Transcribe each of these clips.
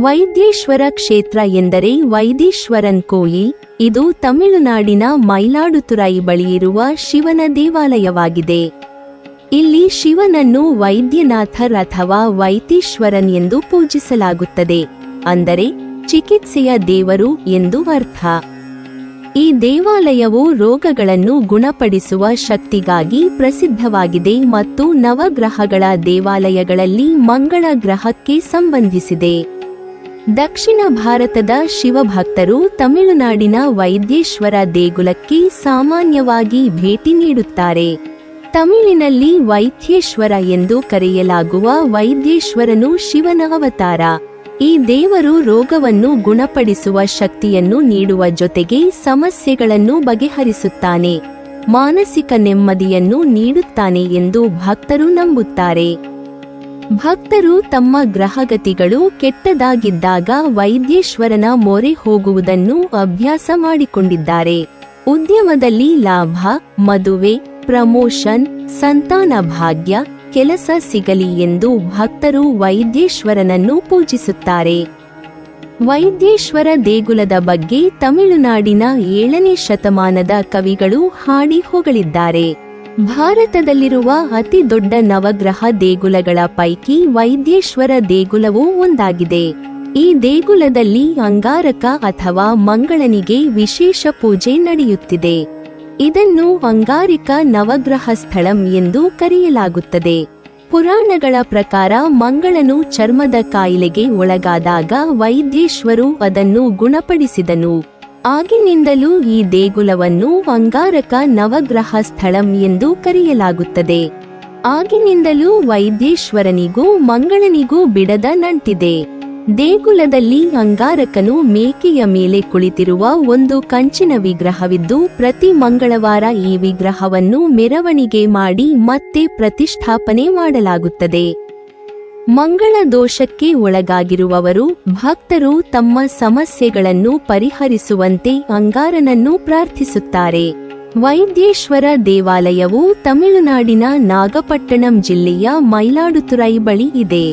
ವೈದ್ಯೇಶ್ವರ ಕ್ಷೇತ್ರ ಎಂದರೆ ವೈದೀಶ್ವರನ್ ಕೋಯಿಲ್. ಇದು ತಮಿಳುನಾಡಿನ ಮಯಿಲಾಡುತುರೈ ಬಳಿಯಿರುವ ಶಿವನ ದೇವಾಲಯವಾಗಿದೆ. ಇಲ್ಲಿ ಶಿವನನ್ನು ವೈದ್ಯನಾಥರ್ ಅಥವಾ ವೈತೀಶ್ವರನ್ ಎಂದು ಪೂಜಿಸಲಾಗುತ್ತದೆ, ಅಂದರೆ ಚಿಕಿತ್ಸೆಯ ದೇವರು ಎಂದು ಅರ್ಥ. ಈ ದೇವಾಲಯವು ರೋಗಗಳನ್ನು ಗುಣಪಡಿಸುವ ಶಕ್ತಿಗಾಗಿ ಪ್ರಸಿದ್ಧವಾಗಿದೆ ಮತ್ತು ನವಗ್ರಹಗಳ ದೇವಾಲಯಗಳಲ್ಲಿ ಮಂಗಳ ಗ್ರಹಕ್ಕೆ ಸಂಬಂಧಿಸಿದೆ. ದಕ್ಷಿಣ ಭಾರತದ ಶಿವಭಕ್ತರು ತಮಿಳುನಾಡಿನ ವೈದ್ಯೇಶ್ವರ ದೇಗುಲಕ್ಕೆ ಸಾಮಾನ್ಯವಾಗಿ ಭೇಟಿ ನೀಡುತ್ತಾರೆ. ತಮಿಳಿನಲ್ಲಿ ವೈದ್ಯೇಶ್ವರ ಎಂದು ಕರೆಯಲಾಗುವ ವೈದ್ಯೇಶ್ವರನು ಶಿವನ ಅವತಾರ. ಈ ದೇವರು ರೋಗವನ್ನು ಗುಣಪಡಿಸುವ ಶಕ್ತಿಯನ್ನು ನೀಡುವ ಜೊತೆಗೆ ಸಮಸ್ಯೆಗಳನ್ನು ಬಗೆಹರಿಸುತ್ತಾನೆ, ಮಾನಸಿಕ ನೆಮ್ಮದಿಯನ್ನು ನೀಡುತ್ತಾನೆ ಎಂದು ಭಕ್ತರು ನಂಬುತ್ತಾರೆ. ಭಕ್ತರು ತಮ್ಮ ಗ್ರಹಗತಿಗಳು ಕೆಟ್ಟದಾಗಿದ್ದಾಗ ವೈದ್ಯೇಶ್ವರನ ಮೊರೆ ಹೋಗುವುದನ್ನು ಅಭ್ಯಾಸ ಮಾಡಿಕೊಂಡಿದ್ದಾರೆ. ಉದ್ಯಮದಲ್ಲಿ ಲಾಭ, ಮದುವೆ, ಪ್ರಮೋಷನ್, ಸಂತಾನ ಭಾಗ್ಯ, ಕೆಲಸ ಸಿಗಲಿ ಎಂದು ಭಕ್ತರು ವೈದ್ಯೇಶ್ವರನನ್ನು ಪೂಜಿಸುತ್ತಾರೆ. ವೈದ್ಯೇಶ್ವರ ದೇಗುಲದ ಬಗ್ಗೆ ತಮಿಳುನಾಡಿನ 7ನೇ ಶತಮಾನದ ಕವಿಗಳು ಹಾಡಿ ಹೊಗಳಿದ್ದಾರೆ. ಭಾರತದಲ್ಲಿರುವ ಅತಿ ದೊಡ್ಡ ನವಗ್ರಹ ದೇಗುಲಗಳ ಪೈಕಿ ವೈದ್ಯೇಶ್ವರ ದೇಗುಲವೂ ಒಂದಾಗಿದೆ. ಈ ದೇಗುಲದಲ್ಲಿ ಅಂಗಾರಕ ಅಥವಾ ಮಂಗಳನಿಗೆ ವಿಶೇಷ ಪೂಜೆ ನಡೆಯುತ್ತಿದೆ. ಇದನ್ನು ಅಂಗಾರಿಕ ನವಗ್ರಹ ಸ್ಥಳಂ ಎಂದು ಕರೆಯಲಾಗುತ್ತದೆ. ಪುರಾಣಗಳ ಪ್ರಕಾರ ಮಂಗಳನು ಚರ್ಮದ ಕಾಯಿಲೆಗೆ ಒಳಗಾದಾಗ ವೈದ್ಯೇಶ್ವರು ಅದನ್ನು ಗುಣಪಡಿಸಿದನು. ಆಗಿನಿಂದಲೂ ಈ ದೇಗುಲವನ್ನು ಅಂಗಾರಕ ನವಗ್ರಹ ಸ್ಥಳಂ ಎಂದು ಕರೆಯಲಾಗುತ್ತದೆ. ಆಗಿನಿಂದಲೂ ವೈದ್ಯೇಶ್ವರನಿಗೂ ಮಂಗಳನಿಗೂ ಬಿಡದ ನಂಟಿದೆ. ದೇಗುಲದಲ್ಲಿ ಅಂಗಾರಕನು ಮೇಕೆಯ ಮೇಲೆ ಕುಳಿತಿರುವ ಒಂದು ಕಂಚಿನ ವಿಗ್ರಹವಿದ್ದು, ಪ್ರತಿ ಮಂಗಳವಾರ ಈ ವಿಗ್ರಹವನ್ನು ಮೆರವಣಿಗೆ ಮಾಡಿ ಮತ್ತೆ ಪ್ರತಿಷ್ಠಾಪನೆ ಮಾಡಲಾಗುತ್ತದೆ. ಮಂಗಳ ದೋಷಕ್ಕೆ ಒಳಗಾಗಿರುವವರು ಭಕ್ತರು ತಮ್ಮ ಸಮಸ್ಯೆಗಳನ್ನು ಪರಿಹರಿಸುವಂತೆ ಅಂಗಾರನನ್ನು ಪ್ರಾರ್ಥಿಸುತ್ತಾರೆ. ವೈದ್ಯೇಶ್ವರ ದೇವಾಲಯವು ತಮಿಳುನಾಡಿನ ನಾಗಪಟ್ಟಣಂ ಜಿಲ್ಲೆಯ ಮಯಿಲಾಡುತುರೈ ಬಳಿ ಇದೆ.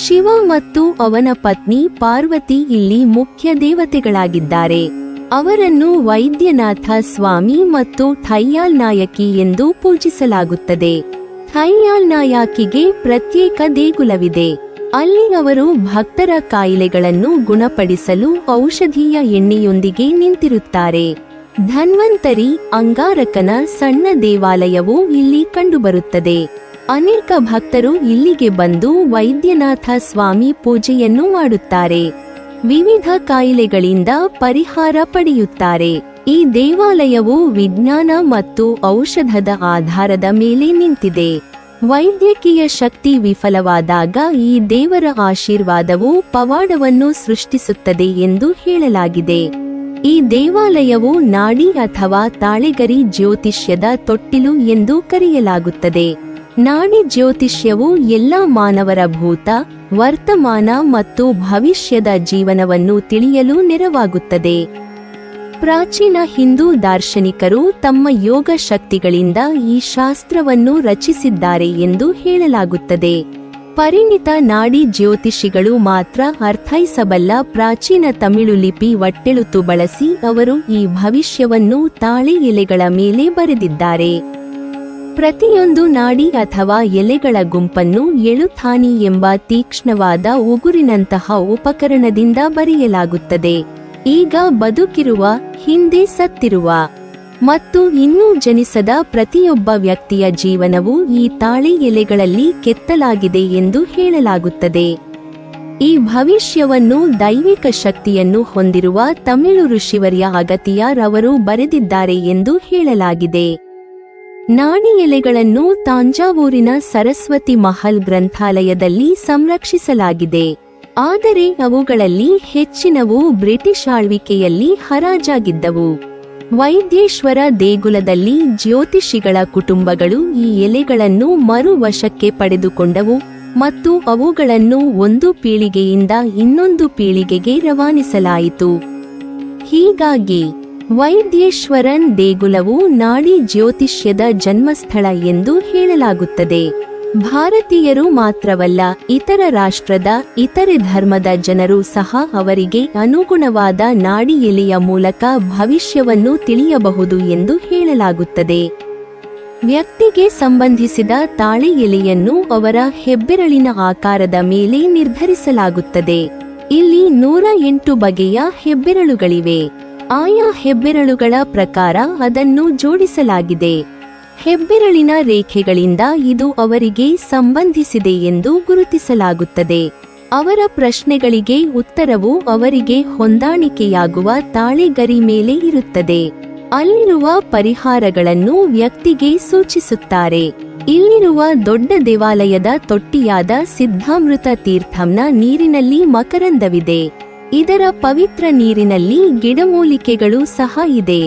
ಶಿವ ಮತ್ತು ಅವನ ಪತ್ನಿ ಪಾರ್ವತಿ ಇಲ್ಲಿ ಮುಖ್ಯ ದೇವತೆಗಳಾಗಿದ್ದಾರೆ. ಅವರನ್ನು ವೈದ್ಯನಾಥ ಸ್ವಾಮಿ ಮತ್ತು ಥೈಯಾಲ್ ನಾಯಕಿ ಎಂದು ಪೂಜಿಸಲಾಗುತ್ತದೆ. ಥೈಯಾಲ್ ನಾಯಕಿಗೆ ಪ್ರತ್ಯೇಕ ದೇಗುಲವಿದೆ. ಅಲ್ಲಿ ಅವರು ಭಕ್ತರ ಕಾಯಿಲೆಗಳನ್ನು ಗುಣಪಡಿಸಲು ಔಷಧೀಯ ಎಣ್ಣೆಯೊಂದಿಗೆ ನಿಂತಿರುತ್ತಾರೆ. ಧನ್ವಂತರಿ, ಅಂಗಾರಕನ ಸಣ್ಣ ದೇವಾಲಯವೂ ಇಲ್ಲಿ ಕಂಡುಬರುತ್ತದೆ. ಅನೇಕ ಭಕ್ತರು ಇಲ್ಲಿಗೆ ಬಂದು ವೈದ್ಯನಾಥ ಸ್ವಾಮಿ ಪೂಜೆಯನ್ನು ಮಾಡುತ್ತಾರೆ. ವಿವಿಧ ಕಾಯಿಲೆಗಳಿಂದ ಪರಿಹಾರ ಪಡೆಯುತ್ತಾರೆ. ಈ ದೇವಾಲಯವು ವಿಜ್ಞಾನ ಮತ್ತು ಔಷಧದ ಆಧಾರದ ಮೇಲೆ ನಿಂತಿದೆ. ವೈದ್ಯಕೀಯ ಶಕ್ತಿ ವಿಫಲವಾದಾಗ ಈ ದೇವರ ಆಶೀರ್ವಾದವು ಪವಾಡವನ್ನು ಸೃಷ್ಟಿಸುತ್ತದೆ ಎಂದು ಹೇಳಲಾಗಿದೆ. ಈ ದೇವಾಲಯವು ನಾಡಿ ಅಥವಾ ತಾಳೆಗರಿ ಜ್ಯೋತಿಷ್ಯದ ತೊಟ್ಟಿಲು ಎಂದು ಕರೆಯಲಾಗುತ್ತದೆ. ನಾಡಿ ಜ್ಯೋತಿಷ್ಯವು ಎಲ್ಲ ಮಾನವರ ಭೂತ, ವರ್ತಮಾನ ಮತ್ತು ಭವಿಷ್ಯದ ಜೀವನವನ್ನು ತಿಳಿಯಲು ನೆರವಾಗುತ್ತದೆ. ಪ್ರಾಚೀನ ಹಿಂದೂ ದಾರ್ಶನಿಕರು ತಮ್ಮ ಯೋಗ ಶಕ್ತಿಗಳಿಂದ ಈ ಶಾಸ್ತ್ರವನ್ನು ರಚಿಸಿದ್ದಾರೆ ಎಂದು ಹೇಳಲಾಗುತ್ತದೆ. ಪರಿಣಿತ ನಾಡಿ ಜ್ಯೋತಿಷಿಗಳು ಮಾತ್ರ ಅರ್ಥೈಸಬಲ್ಲ ಪ್ರಾಚೀನ ತಮಿಳು ಲಿಪಿ ಒಟ್ಟೆಳುತು ಬಳಸಿ ಅವರು ಈ ಭವಿಷ್ಯವನ್ನು ತಾಳೆ ಎಲೆಗಳ ಮೇಲೆ ಬರೆದಿದ್ದಾರೆ. ಪ್ರತಿಯೊಂದು ನಾಡಿ ಅಥವಾ ಎಲೆಗಳ ಗುಂಪನ್ನು ಎಳುಥಾನಿ ಎಂಬ ತೀಕ್ಷ್ಣವಾದ ಉಗುರಿನಂತಹ ಉಪಕರಣದಿಂದ ಬರೆಯಲಾಗುತ್ತದೆ. ಈಗ ಬದುಕಿರುವ, ಹಿಂದೆ ಸತ್ತಿರುವ ಮತ್ತು ಇನ್ನೂ ಜನಿಸದ ಪ್ರತಿಯೊಬ್ಬ ವ್ಯಕ್ತಿಯ ಜೀವನವು ಈ ತಾಳೆ ಎಲೆಗಳಲ್ಲಿ ಕೆತ್ತಲಾಗಿದೆ ಎಂದು ಹೇಳಲಾಗುತ್ತದೆ. ಈ ಭವಿಷ್ಯವನ್ನು ದೈವಿಕ ಶಕ್ತಿಯನ್ನು ಹೊಂದಿರುವ ತಮಿಳು ಋಷಿವರ್ಯ ಅಗತಿಯಾರ್ ಅವರು ಬರೆದಿದ್ದಾರೆ ಎಂದು ಹೇಳಲಾಗಿದೆ. ನಾಡಿ ಎಲೆಗಳನ್ನು ತಾಂಜಾವೂರಿನ ಸರಸ್ವತಿ ಮಹಲ್ ಗ್ರಂಥಾಲಯದಲ್ಲಿ ಸಂರಕ್ಷಿಸಲಾಗಿದೆ. ಆದರೆ ಅವುಗಳಲ್ಲಿ ಹೆಚ್ಚಿನವು ಬ್ರಿಟಿಷ್ ಆಳ್ವಿಕೆಯಲ್ಲಿ ಹರಾಜಾಗಿದ್ದವು. ವೈದ್ಯೇಶ್ವರ ದೇಗುಲದಲ್ಲಿ ಜ್ಯೋತಿಷಿಗಳ ಕುಟುಂಬಗಳು ಈ ಎಲೆಗಳನ್ನು ಮರು ವಶಕ್ಕೆ ಪಡೆದುಕೊಂಡವು ಮತ್ತು ಅವುಗಳನ್ನು ಒಂದು ಪೀಳಿಗೆಯಿಂದ ಇನ್ನೊಂದು ಪೀಳಿಗೆಗೆ ರವಾನಿಸಲಾಯಿತು. ಹೀಗಾಗಿ ವೈದ್ಯೇಶ್ವರನ್ ದೇಗುಲವು ನಾಡಿ ಜ್ಯೋತಿಷ್ಯದ ಜನ್ಮಸ್ಥಳ ಎಂದು ಹೇಳಲಾಗುತ್ತದೆ. ಭಾರತೀಯರು ಮಾತ್ರವಲ್ಲ, ಇತರ ರಾಷ್ಟ್ರದ ಇತರೆ ಧರ್ಮದ ಜನರು ಸಹ ಅವರಿಗೆ ಅನುಗುಣವಾದ ನಾಡಿ ಎಲೆಯ ಮೂಲಕ ಭವಿಷ್ಯವನ್ನು ತಿಳಿಯಬಹುದು ಎಂದು ಹೇಳಲಾಗುತ್ತದೆ. ವ್ಯಕ್ತಿಗೆ ಸಂಬಂಧಿಸಿದ ತಾಳೆ ಎಲೆಯನ್ನು ಅವರ ಹೆಬ್ಬೆರಳಿನ ಆಕಾರದ ಮೇಲೆ ನಿರ್ಧರಿಸಲಾಗುತ್ತದೆ. ಇಲ್ಲಿ 108 ಬಗೆಯ ಹೆಬ್ಬೆರಳುಗಳಿವೆ. ಆಯಾ ಹೆಬ್ಬೆರಳುಗಳ ಪ್ರಕಾರ ಅದನ್ನು ಜೋಡಿಸಲಾಗಿದೆ. ಹೆಬ್ಬೆರಳಿನ ರೇಖೆಗಳಿಂದ ಇದು ಅವರಿಗೆ ಸಂಬಂಧಿಸಿದೆ ಎಂದು ಗುರುತಿಸಲಾಗುತ್ತದೆ. ಅವರ ಪ್ರಶ್ನೆಗಳಿಗೆ ಉತ್ತರವು ಅವರಿಗೆ ಹೊಂದಾಣಿಕೆಯಾಗುವ ತಾಳೆಗರಿ ಮೇಲೆ ಇರುತ್ತದೆ. ಅಲ್ಲಿರುವ ಪರಿಹಾರಗಳನ್ನು ವ್ಯಕ್ತಿಗೆ ಸೂಚಿಸುತ್ತಾರೆ. ಇಲ್ಲಿರುವ ದೊಡ್ಡ ದೇವಾಲಯದ ತೊಟ್ಟಿಯಾದ ಸಿದ್ಧಾಮೃತ ತೀರ್ಥಂನ ನೀರಿನಲ್ಲಿ ಮಕರಂದವಿದೆ. ಇದರ ಪವಿತ್ರ ನೀರಿನಲ್ಲಿ ಗಿಡಮೂಲಿಕೆಗಳು ಸಹ ಇದೆ.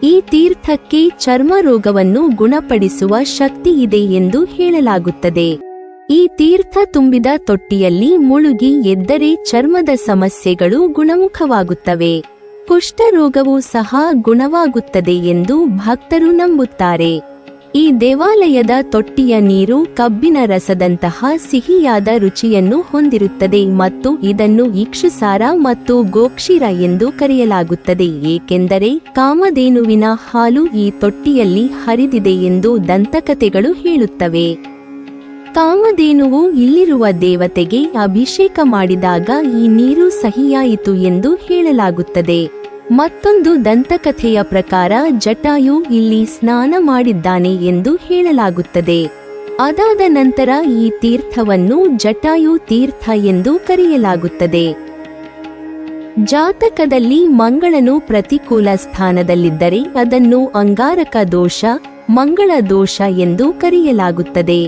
ಈ ತೀರ್ಥಕ್ಕೆ ಚರ್ಮ ರೋಗವನ್ನು ಗುಣಪಡಿಸುವ ಶಕ್ತಿ ಇದೆ ಎಂದು ಹೇಳಲಾಗುತ್ತದೆ. ಈ ತೀರ್ಥ ತುಂಬಿದ ತೊಟ್ಟಿಯಲ್ಲಿ ಮುಳುಗಿ ಎದ್ದರೆ ಚರ್ಮದ ಸಮಸ್ಯೆಗಳು ಗುಣಮುಖವಾಗುತ್ತವೆ. ಕುಷ್ಠರೋಗವೂ ಸಹ ಗುಣವಾಗುತ್ತದೆ ಎಂದು ಭಕ್ತರು ನಂಬುತ್ತಾರೆ. ಈ ದೇವಾಲಯದ ತೊಟ್ಟಿಯ ನೀರು ಕಬ್ಬಿನ ರಸದಂತಹ ಸಿಹಿಯಾದ ರುಚಿಯನ್ನು ಹೊಂದಿರುತ್ತದೆ ಮತ್ತು ಇದನ್ನು ಇಕ್ಷುಸಾರ ಮತ್ತು ಗೋಕ್ಷೀರ ಎಂದು ಕರೆಯಲಾಗುತ್ತದೆ, ಏಕೆಂದರೆ ಕಾಮಧೇನುವಿನ ಹಾಲು ಈ ತೊಟ್ಟಿಯಲ್ಲಿ ಹರಿದಿದೆ ಎಂದು ದಂತಕಥೆಗಳು ಹೇಳುತ್ತವೆ. ಕಾಮಧೇನುವು ಇಲ್ಲಿರುವ ದೇವತೆಗೆ ಅಭಿಷೇಕ ಮಾಡಿದಾಗ ಈ ನೀರು ಸಹಿಯಾಯಿತು ಎಂದು ಹೇಳಲಾಗುತ್ತದೆ. ಮತ್ತೊಂದು ದಂತಕಥೆಯ ಪ್ರಕಾರ ಜಟಾಯು ಇಲ್ಲಿ ಸ್ನಾನ ಮಾಡಿದ್ದಾನೆ ಎಂದು ಹೇಳಲಾಗುತ್ತದೆ. ಅದಾದ ನಂತರ ಈ ತೀರ್ಥವನ್ನು ಜಟಾಯು ತೀರ್ಥ ಎಂದು ಕರೆಯಲಾಗುತ್ತದೆ. ಜಾತಕದಲ್ಲಿ ಮಂಗಳನು ಪ್ರತಿಕೂಲ ಸ್ಥಾನದಲ್ಲಿದ್ದರೆ ಅದನ್ನು ಅಂಗಾರಕ ದೋಷ, ಮಂಗಳ ದೋಷ ಎಂದು ಕರೆಯಲಾಗುತ್ತದೆ.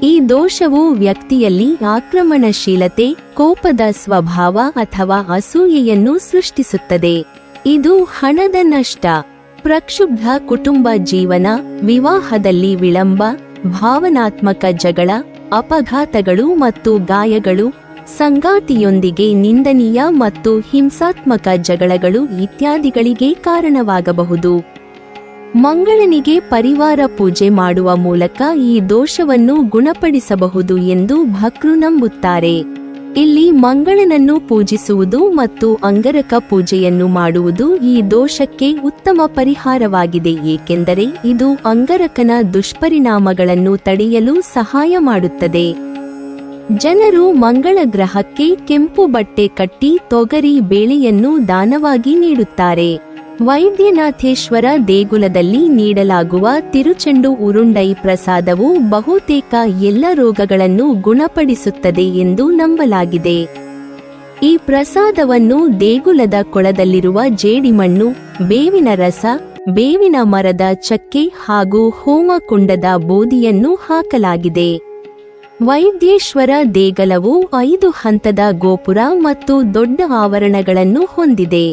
ಈ ದೋಷವು ವ್ಯಕ್ತಿಯಲ್ಲಿ ಆಕ್ರಮಣಶೀಲತೆ, ಕೋಪದ ಸ್ವಭಾವ ಅಥವಾ ಅಸೂಯೆಯನ್ನು ಸೃಷ್ಟಿಸುತ್ತದೆ. ಇದು ಹಣದ ನಷ್ಟ, ಪ್ರಕ್ಷುಬ್ಧ ಕುಟುಂಬ ಜೀವನ, ವಿವಾಹದಲ್ಲಿ ವಿಳಂಬ, ಭಾವನಾತ್ಮಕ ಜಗಳ, ಅಪಘಾತಗಳು ಮತ್ತು ಗಾಯಗಳು, ಸಂಗಾತಿಯೊಂದಿಗೆ ನಿಂದನೀಯ ಮತ್ತು ಹಿಂಸಾತ್ಮಕ ಜಗಳಗಳು ಇತ್ಯಾದಿಗಳಿಗೆ ಕಾರಣವಾಗಬಹುದು. ಮಂಗಳನಿಗೆ ಪರಿವಾರ ಪೂಜೆ ಮಾಡುವ ಮೂಲಕ ಈ ದೋಷವನ್ನು ಗುಣಪಡಿಸಬಹುದು ಎಂದು ಭಕ್ತರು ನಂಬುತ್ತಾರೆ. ಇಲ್ಲಿ ಮಂಗಳನನ್ನು ಪೂಜಿಸುವುದು ಮತ್ತು ಅಂಗರಕ ಪೂಜೆಯನ್ನು ಮಾಡುವುದು ಈ ದೋಷಕ್ಕೆ ಉತ್ತಮ ಪರಿಹಾರವಾಗಿದೆ, ಏಕೆಂದರೆ ಇದು ಅಂಗರಕನ ದುಷ್ಪರಿಣಾಮಗಳನ್ನು ತಡೆಯಲು ಸಹಾಯ ಮಾಡುತ್ತದೆ. ಜನರು ಮಂಗಳ ಗ್ರಹಕ್ಕೆ ಕೆಂಪು ಬಟ್ಟೆ ಕಟ್ಟಿ ತೊಗರಿ ಬೇಳೆಯನ್ನು ದಾನವಾಗಿ ನೀಡುತ್ತಾರೆ. ವೈದ್ಯನಾಥೇಶ್ವರ ದೇಗುಲದಲ್ಲಿ ನೀಡಲಾಗುವ ತಿರುಚೆಂಡು ಉರುಂಡೈ ಪ್ರಸಾದವು ಬಹುತೇಕ ಎಲ್ಲ ರೋಗಗಳನ್ನು ಗುಣಪಡಿಸುತ್ತದೆ ಎಂದು ನಂಬಲಾಗಿದೆ. ಈ ಪ್ರಸಾದವನ್ನು ದೇಗುಲದ ಕೊಳದಲ್ಲಿರುವ ಜೇಡಿಮಣ್ಣು, ಬೇವಿನ ರಸ, ಬೇವಿನ ಮರದ ಚಕ್ಕೆ ಹಾಗೂ ಹೋಮಕುಂಡದ ಬೋದಿಯನ್ನು ಹಾಕಲಾಗಿದೆ. ವೈದ್ಯೇಶ್ವರ ದೇಗುಲವು 5 ಹಂತದ ಗೋಪುರ ಮತ್ತು ದೊಡ್ಡ ಆವರಣಗಳನ್ನು ಹೊಂದಿದೆ.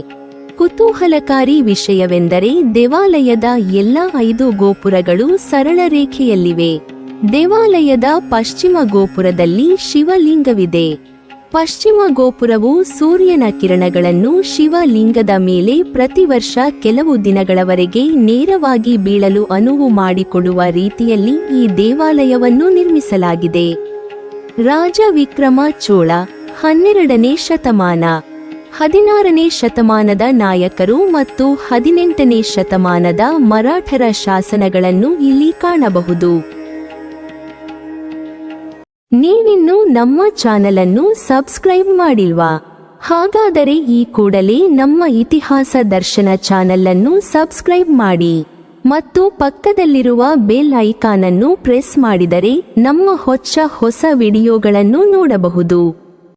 ಕುತೂಹಲಕಾರಿ ವಿಷಯವೆಂದರೆ ದೇವಾಲಯದ ಎಲ್ಲ 5 ಗೋಪುರಗಳು ಸರಳ ರೇಖೆಯಲ್ಲಿವೆ. ದೇವಾಲಯದ ಪಶ್ಚಿಮ ಗೋಪುರದಲ್ಲಿ ಶಿವಲಿಂಗವಿದೆ. ಪಶ್ಚಿಮ ಗೋಪುರವು ಸೂರ್ಯನ ಕಿರಣಗಳನ್ನು ಶಿವಲಿಂಗದ ಮೇಲೆ ಪ್ರತಿ ವರ್ಷ ಕೆಲವು ದಿನಗಳವರೆಗೆ ನೇರವಾಗಿ ಬೀಳಲು ಅನುವು ಮಾಡಿಕೊಡುವ ರೀತಿಯಲ್ಲಿ ಈ ದೇವಾಲಯವನ್ನು ನಿರ್ಮಿಸಲಾಗಿದೆ. ರಾಜ ವಿಕ್ರಮ ಚೋಳ 12ನೇ ಶತಮಾನ, 16ನೇ ಶತಮಾನದ ನಾಯಕರು ಮತ್ತು 18ನೇ ಶತಮಾನದ ಮರಾಠರ ಶಾಸನಗಳನ್ನು ಇಲ್ಲಿ ಕಾಣಬಹುದು. ನೀವಿನ್ನೂ ನಮ್ಮ ಚಾನೆಲ್ ಅನ್ನು ಸಬ್ಸ್ಕ್ರೈಬ್ ಮಾಡಿಲ್ವಾ? ಹಾಗಾದರೆ ಈ ಕೂಡಲೇ ನಮ್ಮ ಇತಿಹಾಸ ದರ್ಶನ ಚಾನೆಲ್ ಅನ್ನು ಸಬ್ಸ್ಕ್ರೈಬ್ ಮಾಡಿ ಮತ್ತು ಪಕ್ಕದಲ್ಲಿರುವ ಬೆಲ್ ಐಕಾನ್ ಅನ್ನು ಪ್ರೆಸ್ ಮಾಡಿದರೆ ನಮ್ಮ ಹೊಸ ವಿಡಿಯೋಗಳನ್ನು ನೋಡಬಹುದು.